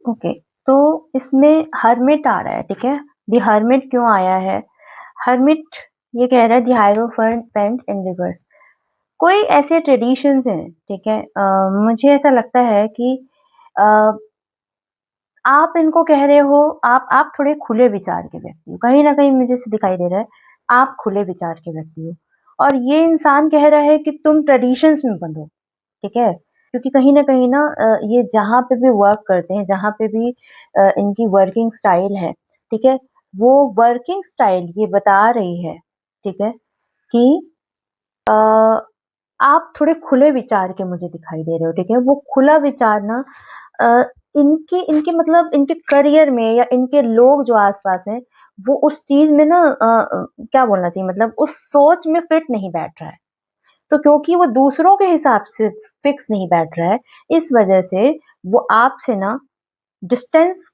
Okay. तो इसमें hermit आ रहा है, ठीक है। द हर्मिट क्यों आया है? हर्मिट ये कह रहा है द हायरोफेंट इन रिवर्स। कोई ऐसे ट्रेडिशंस हैं, ठीक है। मुझे ऐसा लगता है कि अ, आप इनको कह रहे हो, आप थोड़े खुले विचार के व्यक्ति हो, कहीं ना कहीं मुझे से दिखाई दे रहा है आप खुले विचार के व्यक्ति हो। और ये इंसान कह रहा है कि तुम ट्रेडिशंस में बंधो, ठीक है। क्योंकि कहीं ना कहीं ना ये जहाँ पे भी वर्क करते हैं, जहाँ पे भी इनकी वर्किंग स्टाइल है, ठीक है, वो वर्किंग स्टाइल ये बता रही है, ठीक है, कि अ, आप थोड़े खुले विचार के मुझे दिखाई दे रहे हो, ठीक है। वो खुला विचार ना अ, इनके इनके मतलब इनके करियर में या इनके लोग जो आसपास हैं, वो उस चीज में ना क्या बोलना चाहिए, मतलब उस सोच में फिट नहीं बैठ रहा है। तो क्योंकि वो दूसरों के हिसाब से फिक्स नहीं बैठ रहा है, इस वजह से वो आपसे ना डिस्टेंस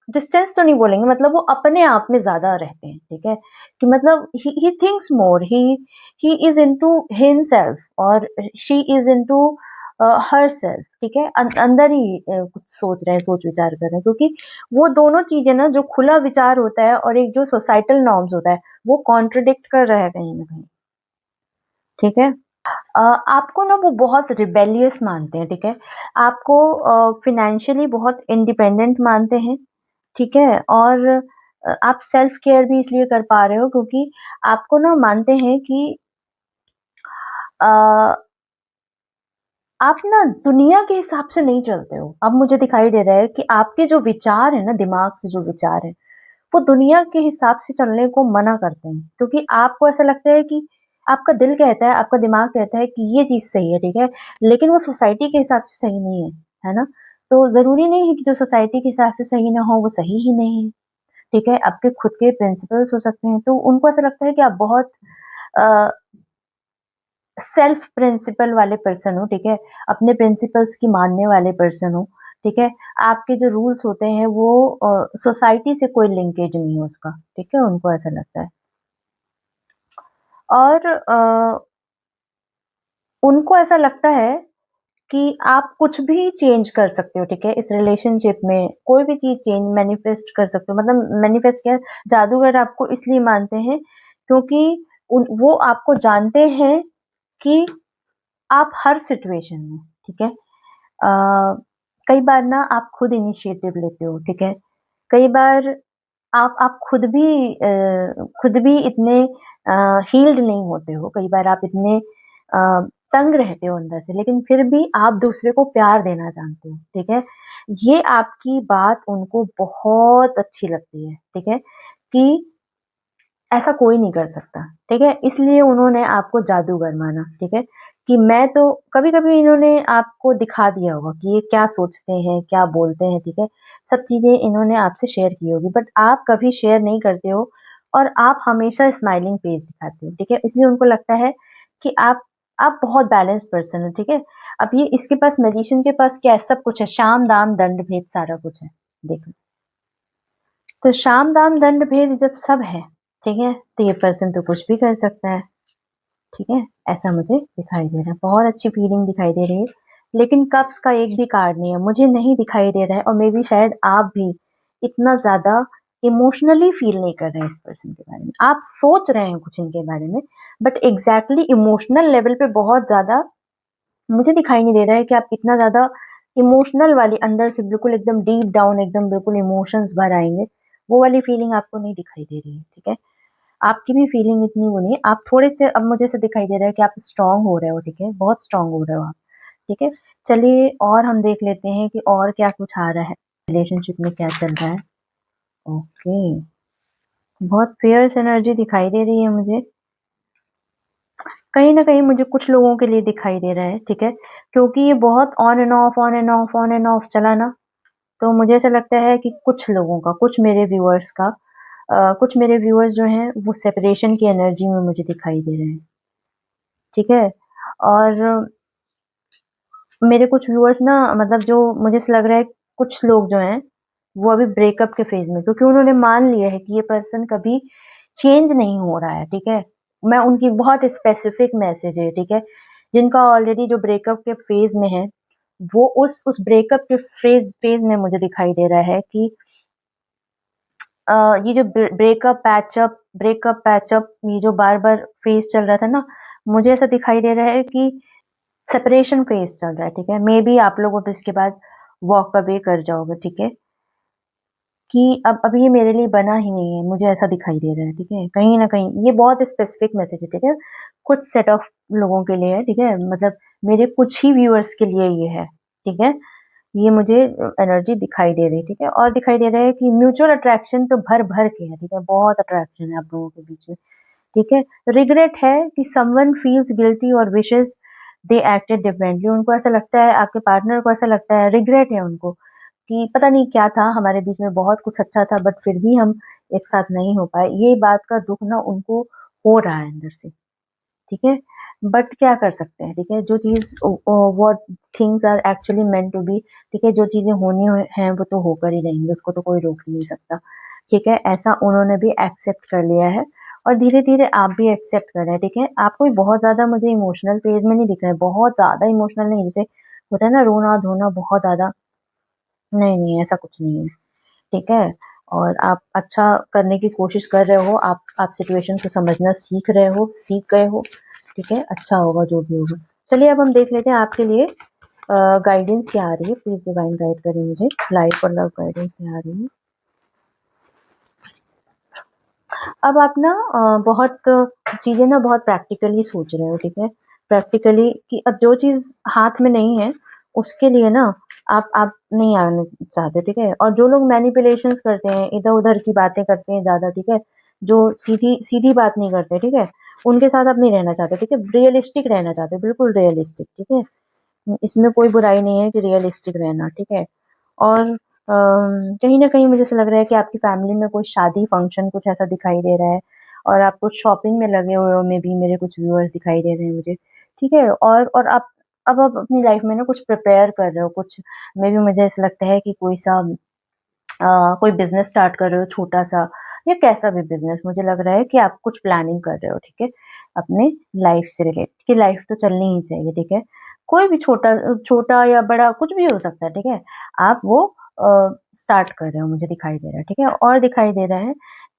डिस्टेंस तो नहीं बोलेंगे, मतलब वो अपने आप में ज्यादा रहते हैं, ठीक है। कि मतलब ही thinks more, he is into himself और she is into herself, ठीक है। अंदर ही कुछ सोच रहे हैं, सोच विचार कर रहे हैं, क्योंकि वो दोनों चीजें ना, जो खुला विचार होता है और एक जो सोसाइटल नॉर्म्स होता है, वो कॉन्ट्रडिक्ट कर रहा है कहीं ना कहीं, ठीक है। आपको ना वो बहुत रिबेलियस मानते हैं, ठीक है। आपको फाइनेंशियली बहुत इंडिपेंडेंट मानते हैं, ठीक है। और आप सेल्फ केयर भी इसलिए कर पा रहे हो क्योंकि आपको ना मानते हैं कि अ, आप ना दुनिया के हिसाब से नहीं चलते हो। अब मुझे दिखाई दे रहा है कि आपके जो विचार है ना, दिमाग से जो विचार है, वो दुनिया के हिसाब से चलने को मना करते हैं, क्योंकि आपको ऐसा लगता है कि आपका दिल कहता है, आपका दिमाग कहता है कि ये चीज सही है, ठीक है, लेकिन वो सोसाइटी के हिसाब से सही नहीं है ना। तो जरूरी नहीं है कि जो सोसाइटी के हिसाब से सही ना हो वो सही ही नहीं है, ठीक है। आपके खुद के प्रिंसिपल्स हो सकते हैं, तो उनको ऐसा लगता है कि आप बहुत सेल्फ प्रिंसिपल वाले पर्सन हो, ठीक है, अपने प्रिंसिपल्स की मानने वाले पर्सन हो, ठीक है। आपके जो रूल्स होते हैं वो सोसाइटी से कोई लिंकेज नहीं है उसका, ठीक है, उनको ऐसा लगता है। और उनको ऐसा लगता है कि आप कुछ भी चेंज कर सकते हो, ठीक है। इस रिलेशनशिप में कोई भी चीज चेंज मैनिफेस्ट कर सकते हो, मतलब मैनिफेस्ट क्या, जादूगर आपको इसलिए मानते हैं क्योंकि वो आपको जानते हैं कि आप हर सिचुएशन में, ठीक है, कई बार ना आप खुद इनिशिएटिव लेते हो, ठीक है। कई बार आप खुद भी इतने हील्ड नहीं होते हो, कई बार आप इतने तंग रहते हो अंदर से, लेकिन फिर भी आप दूसरे को प्यार देना जानते हो, ठीक है। ये आपकी बात उनको बहुत अच्छी लगती है, ठीक है, कि ऐसा कोई नहीं कर सकता, ठीक है। इसलिए उन्होंने आपको जादूगर माना, ठीक है। कि मैं तो कभी कभी इन्होंने आपको दिखा दिया होगा कि ये क्या सोचते हैं, क्या बोलते हैं, ठीक है। सब चीजें इन्होंने आपसे शेयर की होगी, बट आप कभी शेयर नहीं करते हो और आप हमेशा स्माइलिंग फेस दिखाते हो, ठीक है। इसलिए उनको लगता है कि आप बहुत बैलेंस्ड पर्सन हो, ठीक है। अब ये इसके पास, मैजिशियन के पास क्या है, सब कुछ है, शाम दाम दंड भेद सारा कुछ है, देखो। तो शाम दाम दंड भेद जब सब है, ठीक है, तो ये पर्सन तो कुछ भी कर सकता है, ठीक है। ऐसा मुझे दिखाई दे रहा है, बहुत अच्छी फीलिंग दिखाई दे रही है। लेकिन कप्स का एक भी कार्ड नहीं है, मुझे नहीं दिखाई दे रहा है, और मे बी शायद आप भी इतना ज्यादा इमोशनली फील नहीं कर रहे हैं इस पर्सन के बारे में। आप सोच रहे हैं कुछ इनके बारे में, बट एग्जैक्टली इमोशनल लेवल पे बहुत ज्यादा मुझे दिखाई नहीं दे रहा है कि आप कितना ज्यादा इमोशनल वाली, अंदर से बिल्कुल एकदम डीप डाउन, एकदम बिल्कुल इमोशंस भर आएंगे, वो वाली फीलिंग आपको नहीं दिखाई दे रही है, ठीक है। आपकी भी फीलिंग इतनी वो नहीं है, आप थोड़े से, अब मुझे से दिखाई दे रहा है कि आप स्ट्रांग हो रहे हो, ठीक है, बहुत स्ट्रांग हो रहे हो आप, ठीक है। चलिए और हम देख लेते हैं कि और क्या कुछ आ रहा है, रिलेशनशिप में क्या चल रहा है। ओके, बहुत फियर्स एनर्जी दिखाई दे रही है मुझे, कहीं ना कहीं मुझे कुछ लोगों के लिए दिखाई दे रहा है, ठीक है। क्योंकि ये बहुत on end of, on end of, on end of चला ना, तो मुझे ऐसा लगता है कि कुछ लोगों का, कुछ मेरे व्यूअर्स का, कुछ मेरे व्यूअर्स जो हैं वो सेपरेशन की एनर्जी में मुझे दिखाई दे रहे हैं, ठीक है। और मेरे कुछ व्यूअर्स ना, मतलब जो मुझे ऐसा लग रहा है, कुछ लोग जो हैं वो अभी ब्रेकअप के फेज में, क्योंकि उन्होंने मान लिया है कि ये पर्सन कभी चेंज नहीं हो रहा है, ठीक है। मैं उनकी बहुत स्पेसिफिक मैसेज है, ठीक है, जिनका ऑलरेडी जो ब्रेकअप के फेज में है, वो उस ब्रेकअप के फेज में मुझे दिखाई दे रहा है कि ये जो ब्रेकअप पैचअप ये जो बार-बार फेज़ चल रहा था ना, मुझे ऐसा दिखाई दे रहा है कि सेपरेशन फेज़ चल रहा है, ठीक है? मेबी आप लोग अब इसके बाद वॉक अवे कर जाओगे, ठीक है? कि अब ये मेरे लिए बना ही नहीं है, मुझे ऐसा दिखाई दे रहा है, ठीक है? कहीं न कहीं ये बहुत स्पेसिफिक मैसेज है, ठीक है? कुछ सेट ऑफ लोगों के लिए है, ठीक है? मतलब मेरे कुछ ही व्यूअर्स के लिए ये है, ठीक है? ये मुझे एनर्जी दिखाई दे रही है, ठीक है? और दिखाई दे रहा है कि म्यूचुअल अट्रैक्शन तो भर-भर के है, ठीक है? बहुत अट्रैक्शन है आप लोगों के बीच में, ठीक है? रिग्रेट है कि समवन फील्स गिल्टी और विशेज़ दे एक्टेड डिफरेंटली उनको ऐसा लगता है आपके पार्टनर को ऐसा लगता है रिग्रेट है उनको कि पता नहीं क्या था हमारे बीच में बहुत कुछ अच्छा था बट फिर भी हम एक साथ नहीं हो पाए। ये बात का दुःख ना उनको हो रहा है अंदर से, ठीक है? बट क्या कर सकते हैं, ठीक है? जो चीज़ what things are actually meant to be ठीक है? जो चीज़ें होनी हो हैं वो तो होकर ही रहेंगी, उसको तो कोई रोक ही नहीं सकता, ठीक है? ऐसा उन्होंने भी एक्सेप्ट कर लिया है और धीरे-धीरे आप भी एक्सेप्ट कर रहे हैं, ठीक है? आप कोई बहुत ज़्यादा मुझे इमोशनल फेज़ में नहीं दिख रहे हैं, बहुत ज़्यादा इमोशनल नहीं, जैसे होता है ना रोना-धोना बहुत ज़्यादा, नहीं, नहीं ऐसा कुछ नहीं है, ठीक है? और आप अच्छा करने की कोशिश कर रहे हो, आप सिचुएशन को समझना सीख गए हो, ठीक है? अच्छा होगा जो भी होगा। चलिए अब हम देख लेते हैं आपके लिए गाइडेंस क्या आ रही है, प्लीज़ डिवाइन गाइड करें मुझे, लाइफ और लव गाइडेंस क्या आ रही है? अब आप ना बहुत चीज़ें ना बहुत प्रैक्टिकली सोच रहे हो, ठीक है? प्रैक्टिकली कि अब जो चीज़ हाथ में नहीं है, उसके लिए ना आप नहीं आना चाहते, ठीक है? और जो लोग मैनिपुलेशंस करते हैं, इधर-उधर की बातें करते हैं ज़्यादा, ठीक है? जो सीधी सीधी बात नहीं करते, ठीक है? उनके साथ आप नहीं रहना चाहते, ठीक है? रियलिस्टिक रहना चाहते हो, बिल्कुल रियलिस्टिक, ठीक है? इसमें कोई बुराई नहीं है कि रियलिस्टिक रहना, ठीक है? और कहीं न कहीं मुझे ऐसा लग रहा है कि आपकी फैमिली में कोई शादी फंक्शन कुछ ऐसा दिखाई दे रहा है और आप कुछ शॉपिंग में लगे हुए हो, मेबी मेरे कुछ व्यूअर्स दिखाई दे रहे हैं मुझे, ठीक है? और आप अपनी लाइफ में ना कुछ प्रिपेयर कर रहे हो, कुछ मेबी मुझे ऐसा लगता है कि कोई बिज़नेस स्टार्ट कर रहे हो छोटा-सा या कैसा भी बिज़नेस, मुझे लग रहा है कि आप कुछ प्लानिंग कर रहे हो, ठीक है? अपने लाइफ से रिलेटेड कि लाइफ तो चलनी ही चाहिए, ठीक है? कोई भी छोटा छोटा या बड़ा कुछ भी हो सकता है, ठीक है? आप वो स्टार्ट कर रहे हो मुझे दिखाई दे रहा है, ठीक है? और दिखाई दे रहा है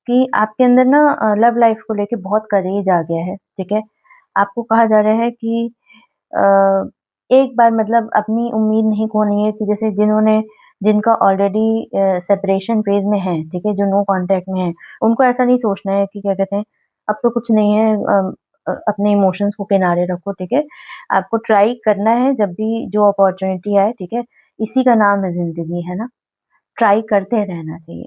कि आपके अंदर ना लव लाइफ को लेके बहुत करेज आ गया है, ठीक है? आपको कहा जा रहा है कि अ, एक बार मतलब अपनी उम्मीद नहीं खोनी है कि जैसे जिनका ऑलरेडी सेपरेशन फेज़ में है, ठीक है? जो नो कॉन्टैक्ट में है, उनको ऐसा नहीं सोचना है कि क्या कहते हैं, अब तो कुछ नहीं है अपने इमोशंस को किनारे रखो, ठीक है? आपको ट्राई करना है जब भी जो अपॉर्च्युनिटी आए, ठीक है? इसी का नाम है ज़िंदगी, है ना? ट्राई करते रहना चाहिए।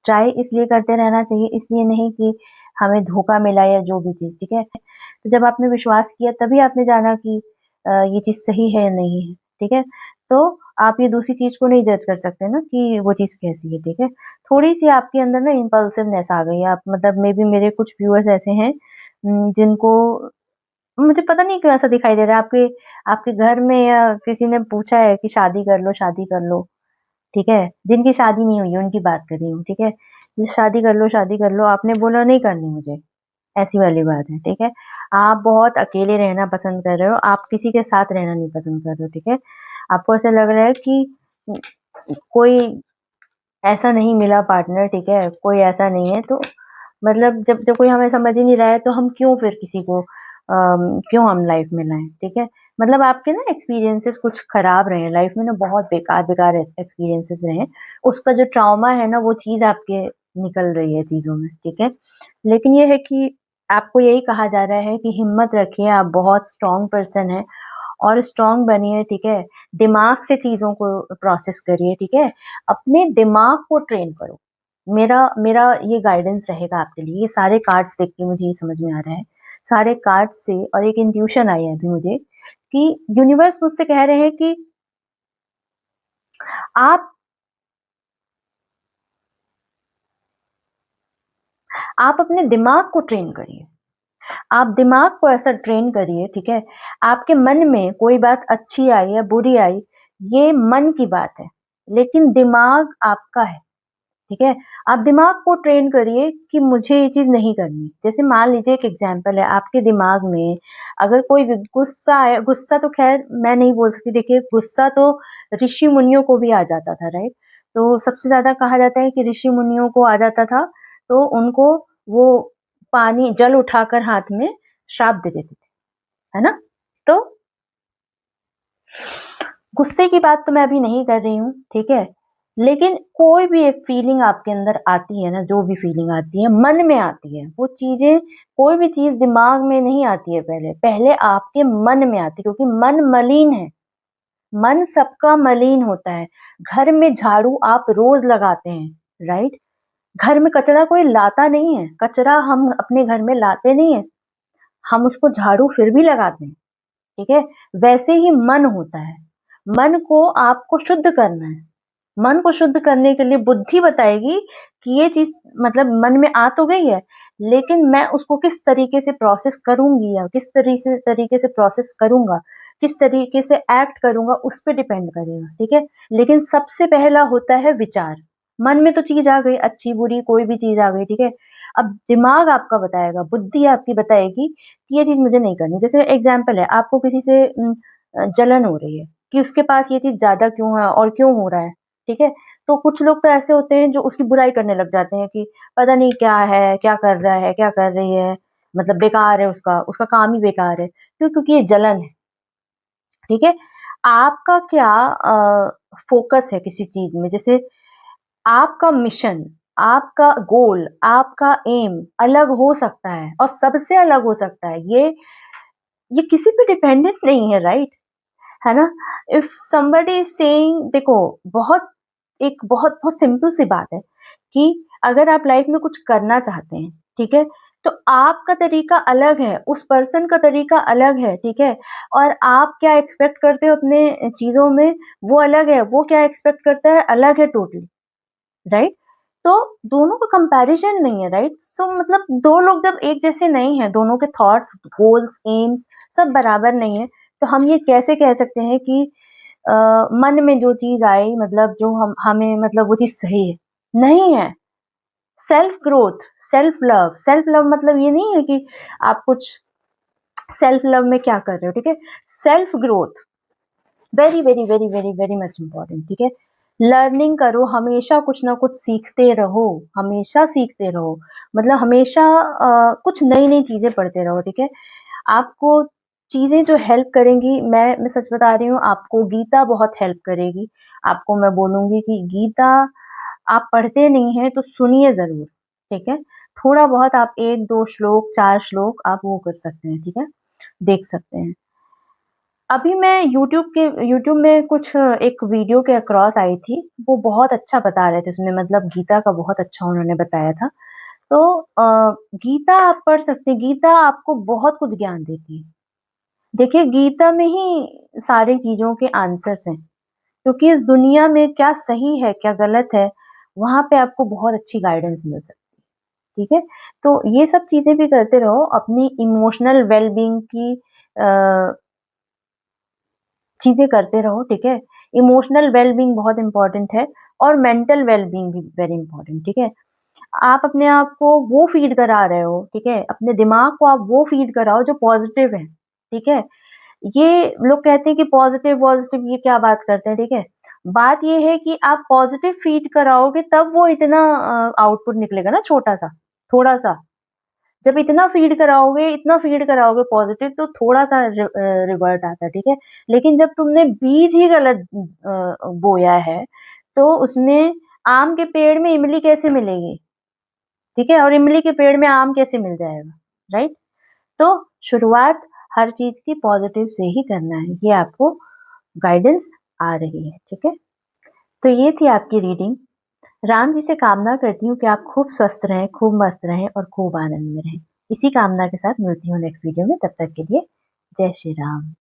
ट्राई इसलिए करते रहना चाहिए, इसलिए नहीं कि हमें धोखा मिला या जो भी चीज़, ठीक है? तो जब आपने विश्वास किया तभी आपने जाना कि ये चीज़ सही है या नहीं है, ठीक है? तो आप ये दूसरी चीज़ को नहीं जज कर सकते ना कि वो चीज़ कैसी है, ठीक है? थोड़ी-सी आपके अंदर ना इम्पल्सिवनेस आ गई है, आप मतलब मेबी मेरे कुछ व्यूअर्स ऐसे हैं जिनको मुझे पता नहीं क्यों ऐसा दिखाई दे रहा है आपके आपके घर में या किसी ने पूछा है कि शादी कर लो, ठीक है? जिनकी शादी नहीं हुई है उनकी बात कर रही हूँ, ठीक है? जी शादी कर लो, आपने बोला नहीं करनी मुझे, ऐसी वाली बात है, ठीक है? आप बहुत अकेले रहना पसंद कर रहे हो, आप किसी के साथ रहना नहीं पसंद कर रहे हो, ठीक है? आपको ऐसा लग रहा है कि कोई ऐसा नहीं मिला पार्टनर, ठीक है? कोई ऐसा नहीं है तो मतलब जब जब कोई हमें समझ ही नहीं रहा है तो हम क्यों फिर किसी को क्यों हम लाइफ में लाएँ, ठीक है? मतलब आपके ना एक्सपीरियंसेस कुछ खराब रहे हैं, लाइफ में ना बहुत बेकार-बेकार एक्सपीरियंसेस रहे हैं। उसका जो ट्रॉमा है ना वो चीज़ आपके निकल रही है चीज़ों में, ठीक है? लेकिन ये है कि आपको यही कहा जा रहा है कि हिम्मत रखिए, आप बहुत स्ट्रॉन्ग पर्सन हैं और स्ट्रॉन्ग बनिए, ठीक है? दिमाग से चीज़ों को प्रोसेस करिए, ठीक है? अपने दिमाग को ट्रेन करो। मेरा मेरा ये गाइडेंस रहेगा आपके लिए। ये सारे कार्ड्स देख के मुझे ये समझ में आ रहा है। सारे कार्ड्स से और एक इंट्यूशन आई है अभी मुझे कि यूनिवर्स मुझसे कह रहे हैं कि आप आप अपने दिमाग को ट्रेन करिए। आप दिमाग को ऐसा ट्रेन करिए, ठीक है? आपके मन में कोई बात अच्छी आई या बुरी आई, ये मन की बात है, लेकिन दिमाग आपका है, ठीक है? आप दिमाग को ट्रेन करिए कि मुझे ये चीज़ नहीं करनी। जैसे मान लीजिए एक एग्ज़ाम्पल है, आपके दिमाग में अगर कोई भी गुस्सा आया, गुस्सा तो ख़ैर मैं नहीं बोल सकती, देखिए गुस्सा तो ऋषि-मुनियों को भी आ जाता था, राइट? तो सबसे ज़्यादा कहा जाता है कि ऋषि-मुनियों को आ जाता था, तो उनको वो पानी जल उठाकर हाथ में श्राप दे देते थे, है ना? तो गुस्से की बात तो मैं अभी नहीं कर रही हूँ, ठीक है? लेकिन कोई भी एक फीलिंग आपके अंदर आती है ना, जो भी फीलिंग आती है, मन में आती है। वो चीज़ें, कोई भी चीज़ दिमाग में नहीं आती है पहले, पहले आपके मन में आती है, क्योंकि मन मलिन है। मन सबका मलिन होता है। घर में झाड़ू आप रोज़ लगाते हैं, राइट? घर में कचरा कोई लाता नहीं है, कचरा हम अपने घर में लाते नहीं हैं, हम उसको झाड़ू फिर भी लगाते हैं, ठीक है? वैसे ही मन होता है। मन को आपको शुद्ध करना है। मन को शुद्ध करने के लिए बुद्धि बताएगी कि ये चीज़ मतलब मन में आ तो गई है, लेकिन मैं उसको किस तरीके से प्रोसेस करूँगी या किस तरीके से प्रोसेस करूँगा, किस तरीके से एक्ट करूँगा, उस पे डिपेंड करेगा, ठीक है? लेकिन सबसे पहला होता है विचार। मन में तो चीज़ आ गई, अच्छी-बुरी कोई भी चीज़ आ गई, ठीक है? अब दिमाग आपका बताएगा, बुद्धि आपकी बताएगी कि ये चीज़ मुझे नहीं करनी। जैसे एग्ज़ाम्पल है, आपको किसी से जलन हो रही है कि उसके पास ये चीज़ ज़्यादा क्यों है और क्यों हो रहा है, ठीक है? तो कुछ लोग तो ऐसे होते हैं जो उसकी बुराई करने लग जाते हैं कि पता नहीं क्या है, क्या कर रहा है, क्या कर रही है, मतलब बेकार है उसका, उसका काम ही बेकार है। क्यों? क्योंकि ये जलन है, ठीक है? आपका क्या फ़ोकस है किसी चीज़ में, जैसे आपका मिशन, आपका गोल, आपका एम अलग हो सकता है और सबसे अलग हो सकता है। ये किसी पे डिपेंडेंट नहीं है, राइट? है ना? इफ समबडी इज सेइंग, देखो बहुत बहुत सिंपल सी बात है कि अगर आप लाइफ में कुछ करना चाहते हैं, ठीक है? तो आपका तरीका अलग है, उस पर्सन का तरीका अलग है, ठीक है? और आप क्या एक्सपेक्ट करते हो अपने चीज़ों में, वो अलग है, वो क्या एक्सपेक्ट करता है अलग है टोटली, राइट? तो दोनों का कंपैरिजन नहीं है, राइट? तो मतलब दो लोग जब एक जैसे नहीं हैं, दोनों के थॉट्स, गोल्स, एम्स सब बराबर नहीं है, तो हम ये कैसे कह सकते हैं कि अ, मन में जो चीज़ आई, मतलब जो हम हमें मतलब वो चीज़ सही है? नहीं है। सेल्फ ग्रोथ, सेल्फ लव मतलब ये नहीं है कि आप कुछ सेल्फ लव में क्या कर रहे हो, ठीक है? Self growth very, very, very, very, very much important, ठीक है? लर्निंग करो, हमेशा कुछ ना कुछ सीखते रहो, हमेशा सीखते रहो। मतलब हमेशा कुछ नई-नई चीज़ें पढ़ते रहो, ठीक है? आपको चीज़ें जो हेल्प करेंगी, मैं सच बता रही हूँ, आपको गीता बहुत हेल्प करेगी। आपको मैं बोलूँगी कि गीता आप पढ़ते नहीं हैं तो सुनिए ज़रूर, ठीक है? थोड़ा बहुत आप 1-2 श्लोक, 4 श्लोक आप वो कर सकते हैं, ठीक है? देख सकते हैं। अभी मैं यूट्यूब में कुछ एक वीडियो के अक्रॉस आई थी, वो बहुत अच्छा बता रहे थे उसमें, मतलब गीता का बहुत अच्छा उन्होंने बताया था। तो गीता आप पढ़ सकते हैं, गीता आपको बहुत कुछ ज्ञान देती है। देखिए गीता में ही सारी चीज़ों के आंसर्स हैं, क्योंकि इस दुनिया में क्या सही है, क्या गलत है, वहाँ पे आपको बहुत अच्छी गाइडेंस मिल सकती है, ठीक है? तो ये सब चीज़ें भी करते रहो, अपनी इमोशनल वेल-बीइंग की अ, चीज़ें करते रहो, ठीक है? इमोशनल वेल-बीइंग बहुत इम्पोर्टेंट है और मेंटल वेल-बीइंग भी वेरी इम्पोर्टेंट, ठीक है? आप अपने आप को वो फ़ीड करा रहे हो, ठीक है? अपने दिमाग को आप वो फ़ीड कराओ जो पॉज़िटिव है, ठीक है? ये लोग कहते हैं कि पॉज़िटिव ये क्या बात करते हैं, ठीक है? बात ये है कि आप पॉज़िटिव फ़ीड कराओगे तब वो इतना आउटपुट निकलेगा ना छोटा-सा, थोड़ा-सा। जब इतना फ़ीड कराओगे पॉज़िटिव तो थोड़ा-सा रिवर्ट आता है, ठीक है? लेकिन जब तुमने बीज ही गलत बोया है, तो उसमें आम के पेड़ में इमली कैसे मिलेगी? ठीक है? और इमली के पेड़ में आम कैसे मिल जाएगा, राइट? तो शुरुआत हर चीज़ की पॉज़िटिव से ही करना है, ये आपको गाइडेंस आ रही है, ठीक है? तो ये थी आपकी रीडिंग। राम जी से कामना करती हूँ कि आप खूब स्वस्थ रहें, खूब मस्त रहें और खूब आनंद में रहें। इसी कामना के साथ मिलती हूँ नेक्स्ट वीडियो में, तब तक के लिए जय श्री राम।